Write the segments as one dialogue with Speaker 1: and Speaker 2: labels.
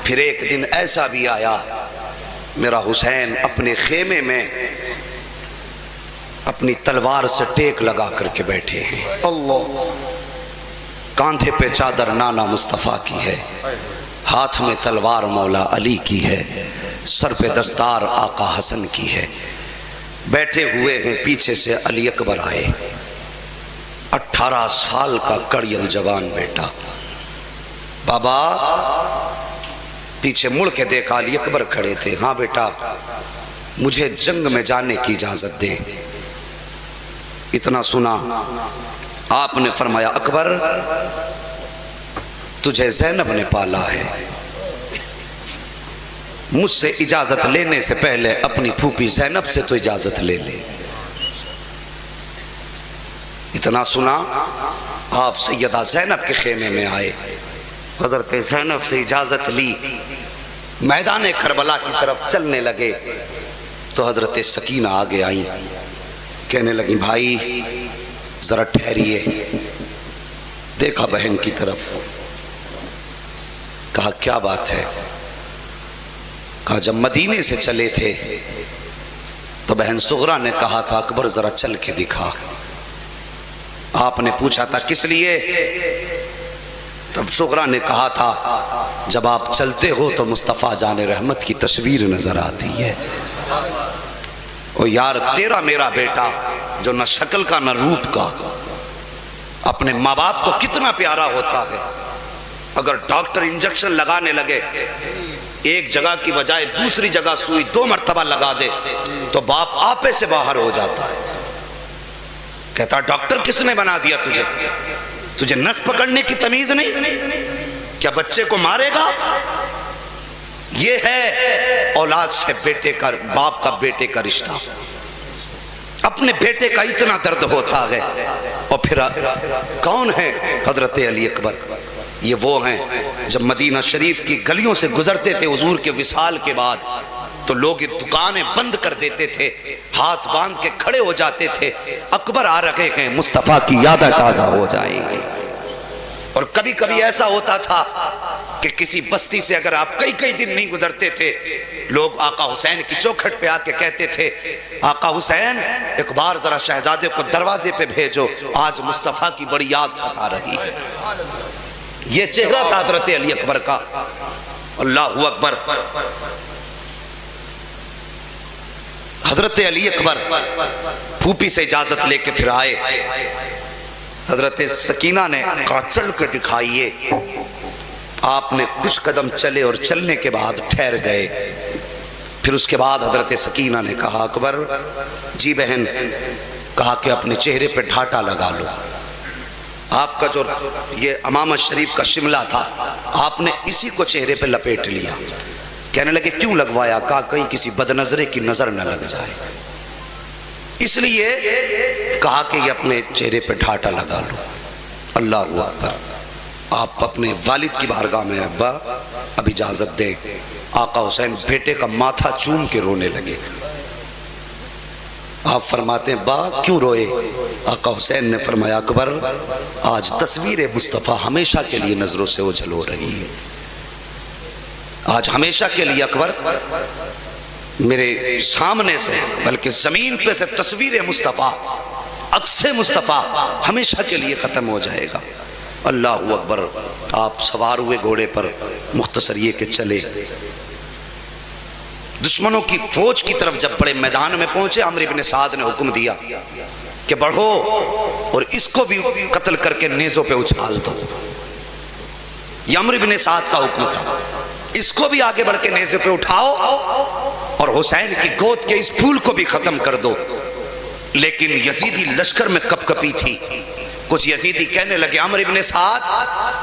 Speaker 1: फिर एक दिन ऐसा भी आया, मेरा हुसैन अपने खेमे में अपनी तलवार से टेक लगा करके बैठे हैं।
Speaker 2: अल्लाह।
Speaker 1: कांधे पे चादर नाना मुस्तफ़ा की है, हाथ में तलवार मौला अली की है, सर पे दस्तार आका हसन की है। बैठे हुए हैं, पीछे से अली अकबर आए, 18 साल का कड़ियल जवान बेटा। बाबा पीछे मुड़ के देखा, अली अकबर खड़े थे। हाँ बेटा, मुझे जंग में जाने की इजाजत दे। इतना सुना, आपने फरमाया अकबर तुझे ज़ैनब ने पाला है, मुझसे इजाजत लेने से पहले अपनी फूफी ज़ैनब से तो इजाजत ले ले। इतना सुना, आप सैयदा ज़ैनब के खेमे में आए, हज़रत ज़ैनब से इजाजत ली, मैदान करबला की तरफ चलने लगे तो हज़रत सकीना आगे आई, कहने लगी भाई जरा ठहरिए। देखा बहन की तरफ, कहा क्या बात है? कहा जब मदीने से चले थे तो बहन सुगरा ने कहा था अकबर जरा चल के दिखा। आपने पूछा था किस लिए? तब सुगरा ने कहा था जब आप चलते हो तो मुस्तफ़ा जाने रहमत की तस्वीर नजर आती है। ओ यार, तेरा मेरा बेटा जो न शक्ल का न रूप का अपने माँ बाप को कितना प्यारा होता है, अगर डॉक्टर इंजेक्शन लगाने लगे, एक जगह की बजाय दूसरी जगह सुई 2 मरतबा लगा दे तो बाप आपे से बाहर हो जाता है। कहता डॉक्टर किसने बना दिया तुझे? तुझे नस पकड़ने की तमीज नहीं? क्या बच्चे को मारेगा? ये है औलाद से बेटे का, बाप का बेटे का रिश्ता। अपने बेटे का इतना दर्द होता है। और फिर कौन है? हजरत अली अकबर। ये वो हैं जब मदीना शरीफ की गलियों से गुजरते थे हुजूर के विसाल के बाद, तो लोग दुकानें बंद कर देते थे, हाथ बांध के खड़े हो जाते थे, अकबर आ रहे हैं, मुस्तफ़ा की याद ताज़ा हो जाएगी। और कभी कभी ऐसा होता था कि किसी बस्ती से अगर आप कई कई दिन नहीं गुजरते थे, लोग आका हुसैन की चौखट पे आके कहते थे आका हुसैन एक बार जरा शहजादे को दरवाजे पे भेजो, आज मुस्तफ़ा की बड़ी याद सता रही है। ये चेहरा था हज़रत अली अकबर का। अल्लाहू अकबर। हज़रत अली अकबर फूफी से इजाजत लेके फिर आए। हज़रत सकीना ने कहा चल के दिखाइए। आपने कुछ कदम चले और चलने के बाद ठहर गए। फिर उसके बाद हज़रत सकीना ने कहा अकबर जी बहन, कहा कि अपने चेहरे पे ढाटा लगा लो। आपका जो ये अमामा शरीफ का शिमला था, आपने इसी को चेहरे पे लपेट लिया। कहने लगे क्यों लगवाया? कहा कहीं किसी बदनजरे की नजर न लग जाए, इसलिए कहा कि ये अपने चेहरे पे ढाटा लगा लो। अल्लाह अकबर। आप अपने वालिद की बारगाह में अब्बा अब इजाजत दें। आका हुसैन बेटे का माथा चूम के रोने लगे। आप फरमाते हैं बा क्यों रोए? आका हुसैन ने फरमाया अकबर आज तस्वीर मुस्तफ़ा हमेशा के लिए नजरों से ओझल हो रही है। आज हमेशा के लिए अकबर मेरे सामने से, बल्कि जमीन पे से तस्वीर मुस्तफ़ा, अक्से मुस्तफ़ा हमेशा के लिए खत्म हो जाएगा। अल्लाह अकबर। आप सवार हुए घोड़े पर, मुख्तसर ये के चले। दुश्मनों की फौज की तरफ जब बड़े मैदान में पहुंचे, अमर इब्न साद ने हुक्म दिया कि बढ़ो और इसको भी कत्ल करके नेज़ों पे उछाल दो। ये अमर इब्न साद का हुक्म था। इसको भी आगे बढ़ के नेज़े पे उठाओ और हुसैन की गोद के इस फूल को भी खत्म कर दो। लेकिन यजीदी लश्कर में कपकपी थी। कुछ यजीदी कहने लगे अमर इब्न साद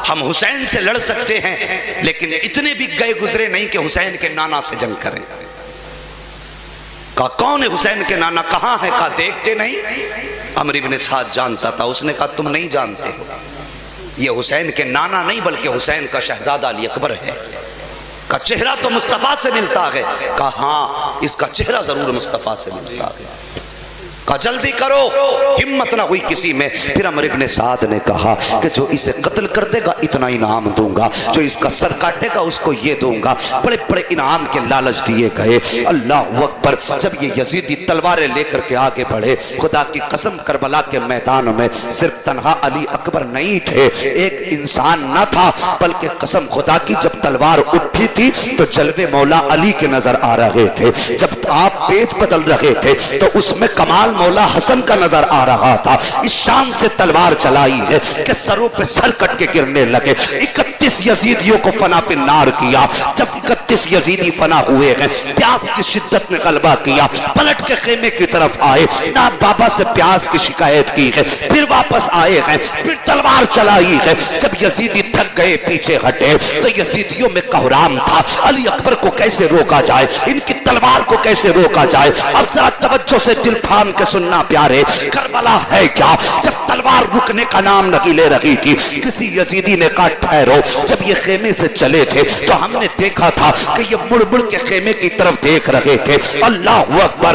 Speaker 1: हम हुसैन से लड़ सकते हैं, लेकिन इतने भी गए गुजरे नहीं कि हुसैन के नाना से जंग करें। कहा कौन है हुसैन के नाना? कहाँ है? कहा देखते नहीं। अमर इब्न साद जानता था। उसने कहा तुम नहीं जानते, ये हुसैन के नाना नहीं बल्कि हुसैन का शहजादा अली अकबर है। का चेहरा तो मुस्तफ़ा से मिलता है। कहा हाँ, इसका चेहरा जरूर मुस्तफ़ा से मिलता है। कहा जल्दी करो, हिम्मत ना हुई किसी में। फिर अमर इब्ने साद ने कहा कि जो इसे कत्ल कर देगा इतना इनाम दूंगा, जो इसका सर काटेगा उसको ये दूंगा। बड़े बड़े इनाम के लालच दिए गए। अल्लाह अकबर। जब ये यजीदी तलवारें लेकर के आगे बढ़े, खुदा की कसम करबला के मैदान में सिर्फ तन्हा अली अकबर नहीं थे, एक इंसान न था, बल्कि कसम खुदा की जब तलवार उठी थी तो जलवे मौला अली के नजर आ रहे थे। जब आप पेज बदल रहे थे तो उसमें कमाल मौला हसन का नजर आ रहा था। इस शान से तलवार चलाई है कि सरों पे सर कट के गिरने लगे। 31 यजीदियों को फना फिर नार किया। जब 31 यजीदी फना हुए हैं, प्यास की शिद्दत ने गलबा किया, पलट के खेमे की तरफ आए, ना बाबा से प्यास की शिकायत की है, फिर वापस आए हैं, फिर तलवार चलाई है। जब यजीदी थक गए, पीछे हटे, तो यजीदियों में कोहराम था, अली अकबर को कैसे रोका जाए, इनकी तलवार को कैसे रोका जाए। अब जरा तवज्जो से दिल थाम के सुनना प्यारे, करबला है क्या। जब तलवार रुकने का नाम नहीं ले रही थी, किसी यजीदी ने कहा ठहरो। जब ये खेमे से चले थे तो हमने देखा था कि ये मुड़ मुड़ के खेमे की तरफ देख रहे थे। अल्लाह अकबर।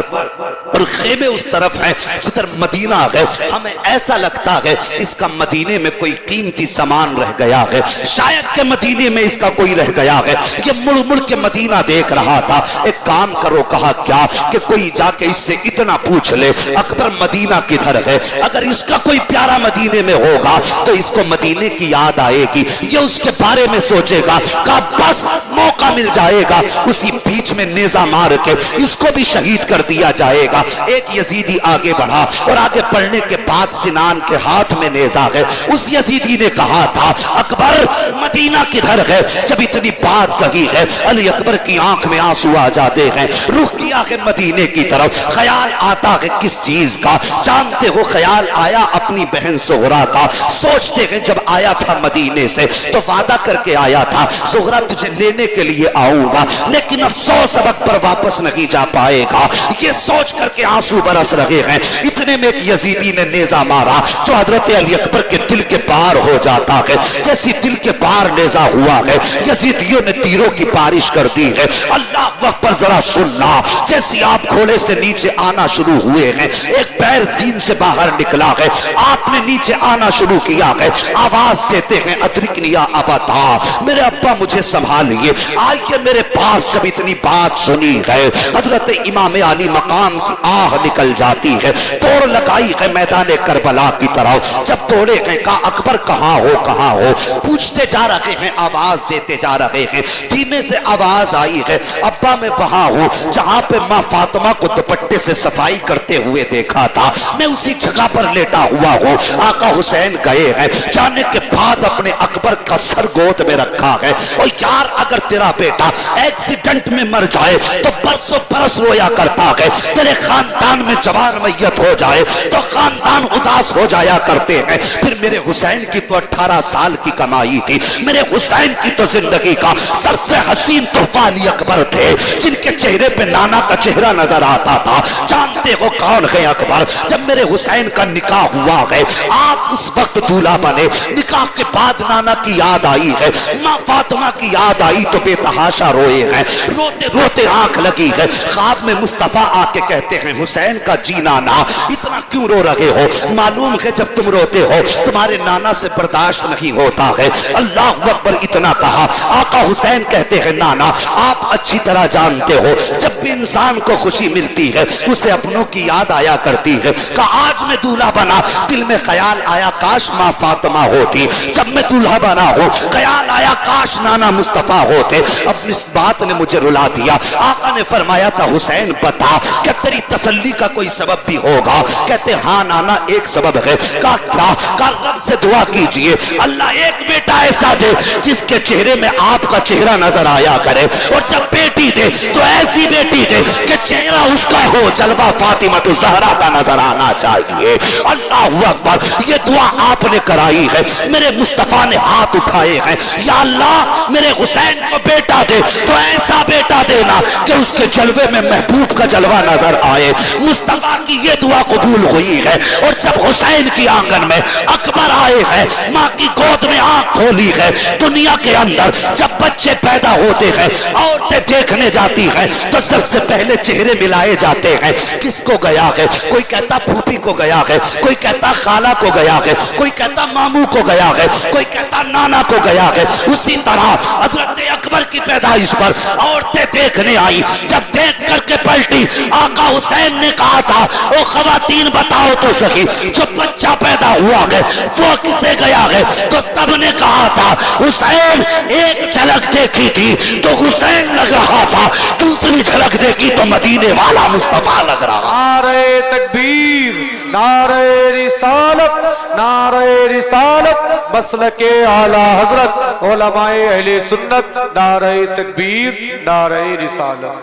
Speaker 1: और खेमे उस तरफ है जिधर मदीना है। हमें ऐसा लगता है इसका मदीने में कोई कीमती सामान रह गया है, शायद के मदीने में इसका कोई रह गया है। ये मुड़ मुड़ के मदीना देख रहा था। एक काम करो, कहा क्या कि कोई जाके इससे इतना पूछ ले अकबर मदीना किधर है, अगर इसका कोई प्यारा मदीने में होगा तो इसको मदीने की याद आएगी, ये उसके बारे में सोचेगा। कहा बस मौका मिल जाएगा, उसी बीच में नेजा मार के इसको भी शहीद कर दिया जाएगा। एक यजीदी आगे बढ़ा और आगे बढ़ने के बाद सिनान के हाथ में नेजा है। उस यजीदी ने कहा था अकबर मदीना किधर है। जब इतनी बात कही है, अली अकबर की आंख में आंसू आ जाते हैं, रुख किया है मदीने की तरफ। ख्याल आता है किस चीज का, जानते हो ख्याल आया अपनी बहन ज़ोहरा का। सोचते हैं जब आया था मदीने से तो वादा करके आया था ज़ोहरा तुझे लेने के लिए आऊंगा, लेकिन अफसोस अब अकबर वापस नहीं जा पाएगा। ये सोच करके आंसू बरस रहे हैं। इतने में एक यजीदी ने नेजा मारा जो हजरत अली अकबर के दिल के पार हो जाता है। जैसी दिल के पार नेजा हुआ है, यजीदियों ने तीरों की बारिश कर दी है। अल्लाह अकबर। जरा सुनना, जैसी आप घोड़े से नीचे आना शुरू हुए हैं, एक पैर जीन से बाहर निकला है, आपने नीचे आना शुरू किया है, आवाज देते हैं अदरिकनिया अबता, मेरे अब्बा मुझे संभालिए, आइए मेरे पास। जब इतनी बात सुनी है, हजरत इमाम अली मकाम की आह निकल जाती है। दौड़ लगाई है मैदान करबला की तरफ। जब दौड़े हैं, कहा अकबर कहाँ हो, कहाँ हो, पूछते जा रहे हैं, आवाज देते जा रहे हैं। धीमे से आवाज आई है, अब्बा मैं वहां हूं जहां पे मां फातिमा को दुपट्टे से सफाई करते हुए देखा था, मैं उसी जगह पर लेटा हुआ हूं। आका हुसैन गए हैं, जाने के बाद अपने अकबर का सर गोद में रखा है। और यार अगर तेरा बेटा एक्सीडेंट में मर जाए तो बरसों बरस रोया करता है, तेरे खानदान में जवान मैयत हो जाए तो खानदान उदास हो जाया करते हैं। फिर मेरे हुसैन की तो 18 साल की कमाई थी, मेरे हुसैन की तो जिंदगी का सबसे हसीन तोहफा अली अकबर थे, जिनके चेहरे पे नाना का चेहरा नजर आता था। जानते हो कौन है अकबर? जब मेरे हुसैन का निकाह हुआ है, आप उस वक्त दूल्हा बने, निकाह के बाद नाना की याद आई है, माँ फातिमा की याद आई तो बेतहाशा रोए हैं, रोते रोते आंख लगी है। ख्वाब में मुस्तफा आके कहते हैं हुसैन का जी नाना इतना क्यों रो रहे हो? मालूम है जब तुम रोते हो तुम्हारे नाना से बर्दाश्त नहीं होता है। अल्लाह अकबर। इतना कहा, आका हुसैन कहते हैं नाना आप अच्छी तरह जानते हो जब भी इंसान को खुशी मिलती है उसे अपनों की याद आया करती है। कहा आज मैं दूल्हा बना, दिल में ख्याल आया काश माँ फातिमा होती। जब मैं दूल्हा बना हूँ ख्याल आया काश नाना मुस्तफा होते। अब इस बात ने मुझे रुला दिया। आका ने फरमाया था हुसैन बता क्या तेरी तसल्ली का कोई सबब भी होगा? कहते हाँ नाना एक सबब है। कहा क्या? कहा रब से दुआ कीजिए अल्लाह एक बेटा ऐसा दे जिसके चेहरे में आपका चेहरा नजर आया करे, और जब बेटी दे तो ऐसी बेटी दे कि चेहरा उसका हो, जलवा फातिमा तो ज़हरा का नजर आना चाहिए। अल्लाह अकबर। ये दुआ आपने कराई है, मेरे मुस्तफा ने हाथ उठाए हैं, या अल्लाह मेरे हुसैन को बेटा दे तो ऐसा बेटा देना कि उसके जलवे में महबूब का जलवा नजर आए। फरमाए। मुस्तफा की ये दुआ कबूल हुई है। और जब हुसैन की आंगन में अकबर आए हैं, माँ की गोद में आंख खोली है, दुनिया के अंदर जब बच्चे पैदा होते हैं, औरतें देखने जाती हैं तो सबसे पहले चेहरे मिलाए जाते हैं। किसको गया है? कोई कहता फूफी को गया है, कोई कहता खाला को गया है, कोई कहता मामू को गया है, कोई कहता नाना को गया है। उसी तरह हजरत अकबर की पैदाइश पर औरतें देखने आई। जब देख करके पलटी, आका हुसैन ने कहा था, ओ खवातीन बताओ तो सही, जो बच्चा पैदा हुआ है वो किसे गया है? तो सबने कहा था हुसैन। एक झलक देखी थी तो हुसैन लग रहा था, दूसरी झलक देखी तो मदीने वाला मुस्तफा लग रहा।
Speaker 2: नारे तकबीर, नारे रिसालत, नारे रिसालत, मसलके आला हजरत उलमाए अहले सुन्नत, नारे तकबीर, नारे रिसालत।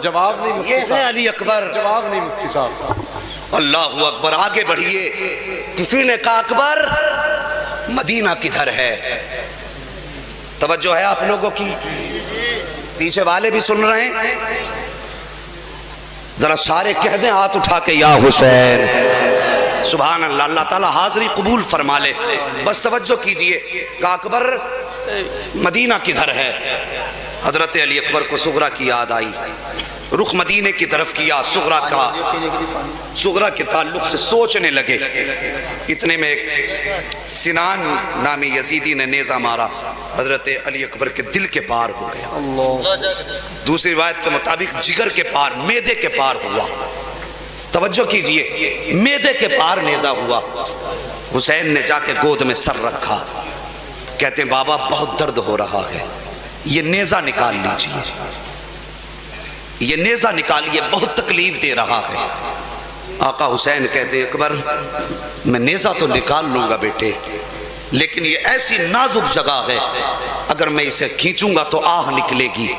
Speaker 2: जवाब नहीं मुफ्ती साहब,
Speaker 1: अली अकबर।
Speaker 2: जवाब नहीं मुफ्ती साहब।
Speaker 1: अल्लाह अकबर। आगे बढ़िए। किसी ने कहा अकबर मदीना किधर है? तवज्जो है आप लोगों की? पीछे वाले भी सुन रहे हैं? जरा सारे कह दें हाथ उठा के, या हुसैन। सुभान अल्लाह। अल्लाह ताला हाजिरी कबूल फरमा ले। बस तवज्जो कीजिए। कहा अकबर मदीना किधर है? हजरत अली अकबर को सुगरा की याद आई, रुख मदीने की तरफ किया। सुगरा के ताल्लुक से सोचने लगे। इतने में एक सिनान नामी यजीदी ने नेजा मारा, हजरत अली अकबर के दिल के पार हो गया। दूसरी रिवायत के मुताबिक जिगर के पार, मेदे के पार हुआ। तवज्जो कीजिए, मेदे के पार नेजा हुआ। हुसैन ने जाके गोद में सर रखा। कहते बाबा बहुत दर्द हो रहा है, ये नेजा निकाल लीजिए, ये नेजा निकालिए, बहुत तकलीफ दे रहा है। आका हुसैन कहते अकबर मैं नेजा तो निकाल लूंगा बेटे, लेकिन ये ऐसी नाजुक जगह है, अगर मैं इसे खींचूंगा तो आह निकलेगी।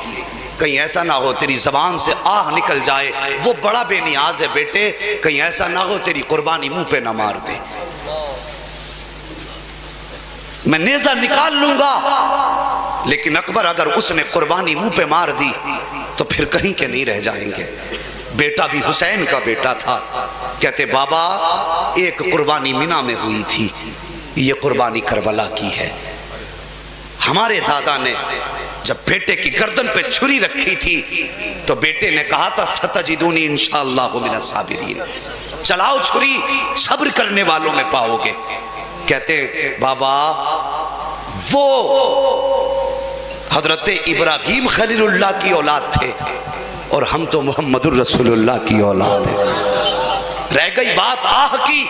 Speaker 1: कहीं ऐसा ना हो तेरी जबान से आह निकल जाए, वो बड़ा बेनियाज है बेटे, कहीं ऐसा ना हो तेरी कुर्बानी मुंह पे ना मार दे। मैं नेजा निकाल लूंगा, लेकिन अकबर अगर उसने कुर्बानी मुंह पे मार दी तो फिर कहीं के नहीं रह जाएंगे। बेटा भी हुसैन का बेटा था। कहते बाबा एक कुर्बानी मिना में हुई थी, ये कुर्बानी करबला की है। हमारे दादा ने जब बेटे की गर्दन पे छुरी रखी थी तो बेटे ने कहा था सतजिदूनी इंशाअल्लाहु मिनस साबिरीन, चलाओ छुरी, सब्र करने वालों में पाओगे। कहते बाबा वो हजरत इब्राहिम खलीलुल्लाह की औलाद थे और हम तो मुहम्मदुर रसूलुल्लाह की औलाद है। रह गई बात आह की,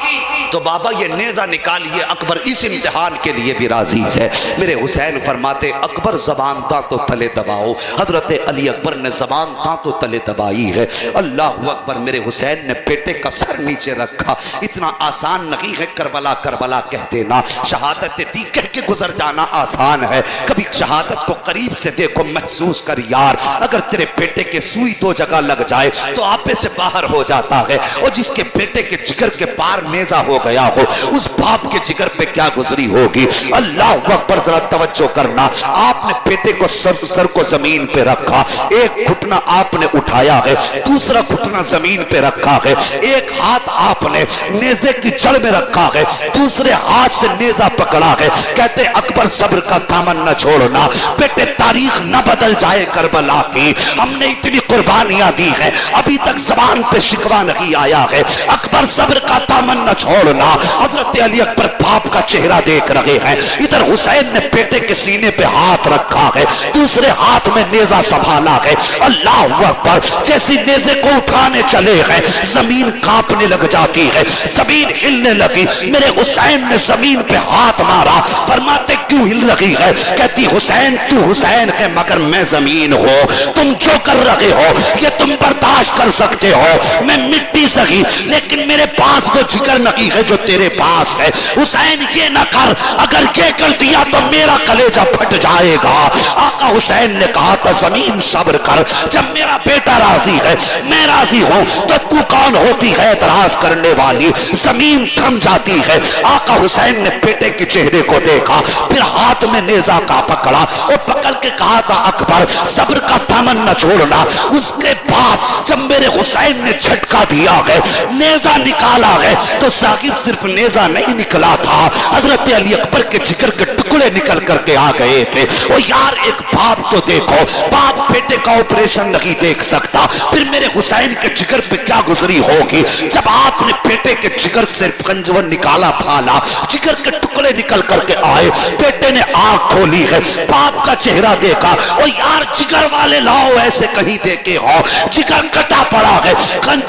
Speaker 1: तो बाबा ये नेजा निकालिए। अकबर इस इम्तिहान के लिए भी राजी है। मेरे हुसैन फरमाते अकबर जबान था तो तले दबाओ, हजरत अली अकबर ने जबान था तो तले दबाई है। अल्लाह अकबर। मेरे हुसैन ने बेटे का सर नीचे रखा। इतना आसान नहीं है करबला करबला कह देना, शहादत दी कह के गुजर जाना आसान है। कभी शहादत को करीब से देखो, महसूस कर यार, अगर तेरे बेटे के सुई दो जगह लग जाए तो आपे से बाहर हो जाता है, और जिसके बेटे के जिगर के पार नेजा हो गया हो, उस बाप के जिगर पे क्या गुजरी होगी। अल्लाह अकबर। जरा तवज्जो करना, आपने बेटे को सर को जमीन पे रखा, एक घुटना आपने उठाया है, दूसरा घुटना जमीन पे रखा है, एक हाथ आपने नेजे की जड़ में रखा है, दूसरे हाथ से नेजा पकड़ा है। कहते अकबर सब्र का दामन न छोड़ना बेटे, तारीख न बदल जाए करबला की। हमने इतनी कुर्बानियां दी है, अभी तक जबान पे शिकवा नहीं आया है। अकबर सब्र का दामन न छोड़ना। हजरत अली अकबर बाप का चेहरा देख रहे हैं, इधर हुसैन ने बेटे के सीने पे हाथ रखा है, दूसरे हाथ में नेजा संभाला है। अल्लाह अकबर। जैसी नेजे को उठाने चले हैं जमीन कांपने लग जाती है, जमीन हिलने लगी। मेरे हुसैन ने जमीन पे हाथ मारा। फरमाते क्यों हिल रही है? कहती हुसैन तू हुसैन है मगर मैं जमीन हो, तुम जो कर रहे हो ये तुम बर्दाश्त कर सकते हो, मैं मिट्टी सही लेकिन मेरे पास वो जिगर नहीं है जो तेरे पास है। हुसैन ये न कर, अगर ये कर दिया तो मेरा कलेजा फट जाएगा। आका हुसैन ने कहा था जमीन सब्र कर, जब मेरा बेटा राजी है मैं राजी हूं तो तू कौन होती है एतराज करने वाली। जमीन थम जाती है। आका हुसैन ने बेटे के चेहरे को देखा, फिर हाथ में नेजा का पकड़ा और पकड़ के कहा था अकबर सब्र का दामन न छोड़ना। उसके बाद जब मेरे हुसैन ने झटका दिया है, नेजा निकाला है, तो साहिब सिर्फ नेजा नहीं निकला था, हजरत अली अकबर के जिगर के टुकड़े निकल करके आ गए थे। ओ यार एक बाप तो देखो, बाप बेटे का ऑपरेशन नहीं देख सकता, फिर मेरे हुसैन के जिगर पे क्या गुजरी होगी जब आपने बेटे के जिगर से कंजवन निकाला, फाला, जिगर के टुकड़े निकल करके आए। बेटे ने आंख खोली है, बाप का चेहरा देखा। ओ यार जिगर वाले लाओ, ऐसे कहीं देखे हो, जिगर कटा पड़ा है,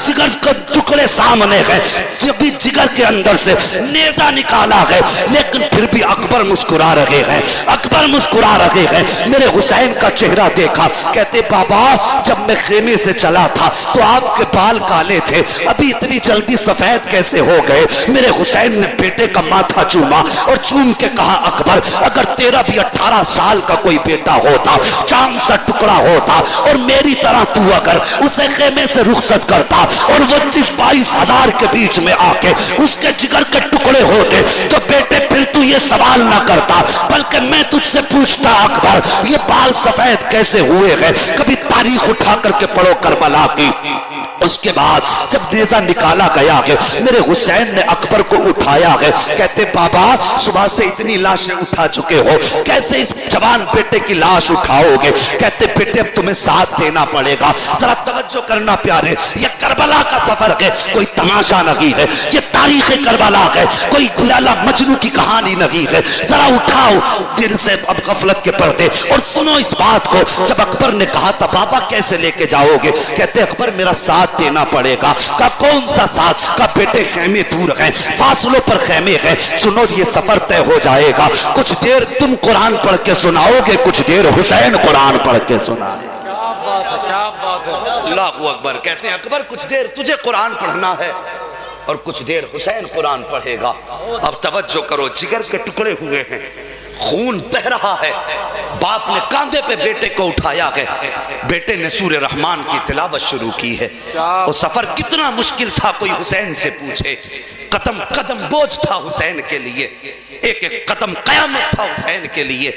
Speaker 1: जिगर के टुकड़े सामने है, जब भी जिगर के अंदर से नेजा निकाला है, लेकिन फिर भी अकबर मुस्कुरा रहे हैं, अकबर मुस्कुरा रहे हैं। मेरे हुसैन का चेहरा देखा, कहते बाबा जब मैं खेमे से चला था तो आपके बाल काले थे, अभी इतनी जल्दी सफेद कैसे हो गए। मेरे हुसैन ने बेटे का माथा चूमा और चूम के कहा अकबर अगर तेरा भी 18 साल का कोई बेटा होता, चांद सा टुकड़ा होता और मेरी तरह तू अगर उसे खेमे से रुखसत करता और वो 22 हजार के बीच में आके उसके जिगर के टुकड़े होते, तो बेटे फिर तू ये सवाल ना करता, बल्कि मैं तुझसे पूछता अकबर ये बाल सफेद कैसे हुए हैं। कभी तारीख उठा करके पढ़ो करबला की। उसके बाद जब नेजा निकाला गया है, मेरे हुसैन ने अकबर को उठाया है, कहते बाबा सुबह से इतनी लाशें उठा चुके हो, कैसे इस जवान बेटे की लाश उठाओगे। कहते बेटे अब तुम्हें साथ देना पड़ेगा। जरा तवज्जो करना प्यारे, ये करबला का सफर है, कोई तमाशा नहीं है, ये तारीख करबला है, कोई गुलाला मजनू की कहानी नहीं है। जरा उठाओ दिल से अब गफलत के पर्दे और सुनो इस बात को। जब अकबर ने कहा था बाबा कैसे लेके जाओगे, कहते अकबर मेरा साथ देना पड़ेगा। का कौन सा साथ, का बेटे खेमे दूर हैं, फासलों पर खेमे हैं, सुनो ये सफर तय हो जाएगा। कुछ देर तुम कुरान पढ़ के सुनाओगे, कुछ देर हुसैन कुरान पढ़ के सुनाए। अल्लाहू अकबर। कहते हैं अकबर कुछ देर तुझे कुरान पढ़ना है और कुछ देर हुसैन कुरान पढ़ेगा। अब तवज्जो करो, जिगर के टुकड़े हुए हैं, खून बह रहा है, बाप ने कांधे पे बेटे को उठाया है, बेटे ने सूरे रहमान की तिलावत शुरू की है। वो सफर कितना मुश्किल था कोई हुसैन से पूछे। कदम कदम बोझ था हुसैन के लिए, एक एक कदम कयामत था हुसैन के लिए,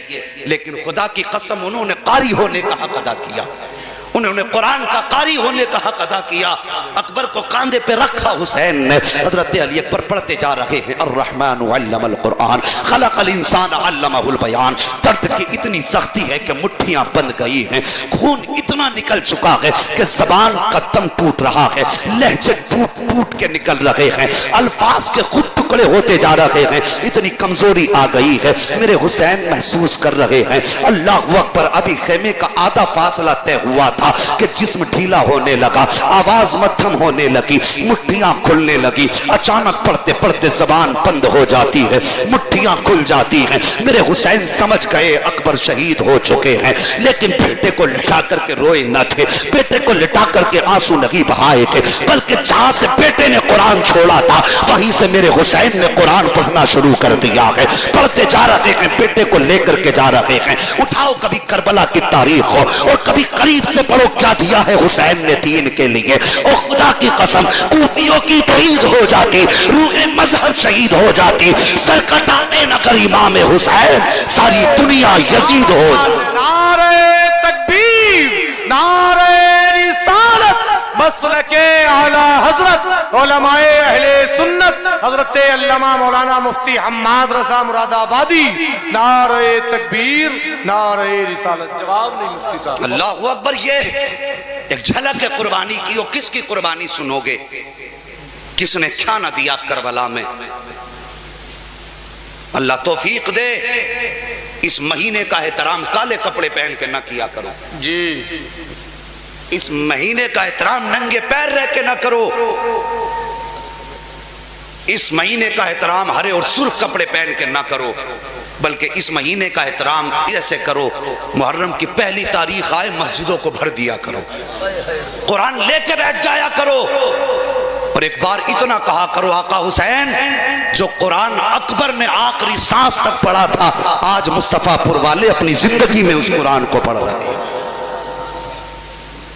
Speaker 1: लेकिन खुदा की कसम उन्होंने कारी होने का हक अदा किया, उन्होंने कुरान का कारी होने का हक अदा किया। अकबर को कांधे पे रखा हुसैन ने। हजरत अली अकबर पढ़ते जा रहे हैं अर्रहमान अल्लमल कुरान खलकल इंसान अल्लमहुल बयान। दर्द की इतनी सख्ती है कि मुट्ठियां बंध गई हैं, खून इतना निकल चुका है कि जबान का दम टूट रहा है, लहजे टूट टूट के निकल रहे हैं, अल्फाज के खुद टुकड़े होते जा रहे हैं, इतनी कमजोरी आ गई है। मेरे हुसैन महसूस कर रहे हैं अल्लाह अकबर। अभी खेमे का आधा फासला तय हुआ था कि जिस्म ढीला होने लगा, आवाज मध्यम होने लगी, मुट्ठियां खुलने लगी। अचानक पढ़ते पढ़ते जबान बंद हो जाती है, मुट्ठियां खुल जाती हैं। मेरे हुसैन समझ गए अकबर शहीद हो चुके हैं, लेकिन बेटे को लिटा करके रोए न थे, बेटे को लिटा करके आंसू नहीं बहाए थे, बल्कि जहां से बेटे ने कुरान छोड़ा था वहीं से मेरे हुसैन ने कुरान पढ़ना शुरू कर दिया है। पढ़ते जा रहे हैं, बेटे को लेकर के जा रहे हैं। उठाओ कभी करबला की तारीख हो और कभी करीब से पढ़ो क्या दिया है हुसैन ने दीन के लिए। ओ खुदा की कसम, कूफियों की तो ईद हो जाती, रूहे मजहब शहीद हो जाती, सर कटाते न कर इमाम हुसैन, सारी दुनिया यजीद हो जाती।
Speaker 2: नारे तकबीर, नारे रिसालत, मसलके आला हजरत उलमाए अहले सुन्नत हजरत अल्लामा मौलाना मुफ्ती हम्माद रजा मुरादाबादी। नारे तकबीर, नारे रिसालत। जवाब नहीं मुफ्ती साहब।
Speaker 1: अल्लाहू अकबर। ये एक झलक है कुर्बानी की। और किसकी कुर्बानी सुनोगे, किसने क्या ना दिया करबला में। अल्लाह तौफीक दे, इस महीने का एहतराम काले कपड़े पहन के ना किया करो
Speaker 2: जी,
Speaker 1: इस महीने का एहतराम नंगे पैर रह के ना करो, इस महीने का एहतराम हरे और सुर्ख कपड़े पहन के ना करो, बल्कि इस महीने का एहतराम ऐसे करो, मुहर्रम की पहली तारीख आए मस्जिदों को भर दिया करो, कुरान लेके बैठ जाया करो, और एक बार इतना कहा करो आका हुसैन, जो कुरान अकबर ने आखिरी सांस तक पढ़ा था, आज मुस्तफापुर वाले अपनी जिंदगी में उस कुरान को पढ़ रहे हैं।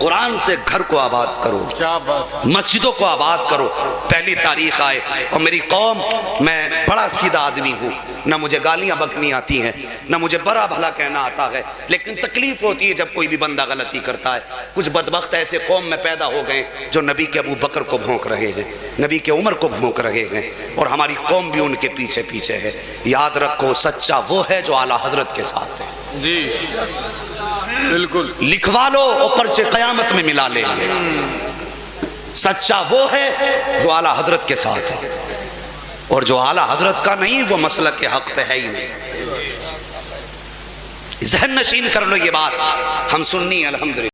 Speaker 1: कुरान से घर को आबाद करो,
Speaker 2: क्या बात है।
Speaker 1: मस्जिदों को आबाद करो। पहली तारीख आए और मेरी कौम, मैं बड़ा सीधा आदमी हूँ, ना मुझे गालियां बकनी आती हैं, ना मुझे बड़ा भला कहना आता है, लेकिन तकलीफ होती है जब कोई भी बंदा गलती करता है। कुछ बदबख्त ऐसे कौम में पैदा हो गए जो नबी के अबू बकर को भोंक रहे हैं, नबी के उमर को भोंक रहे हैं, और हमारी कौम भी उनके पीछे पीछे है। याद रखो, सच्चा वो है जो आला हजरत के साथ है।
Speaker 2: जी बिल्कुल,
Speaker 1: लिखवा लो और पर्चे कयामत में मिला लेंगे। सच्चा वो है जो आला हजरत के साथ है, और जो आला हजरत का नहीं वो मसलक के हक पे है ही नहीं। जहन नशीन कर लो ये बात, हम सुन्नी अल्हम्दुलिल्लाह।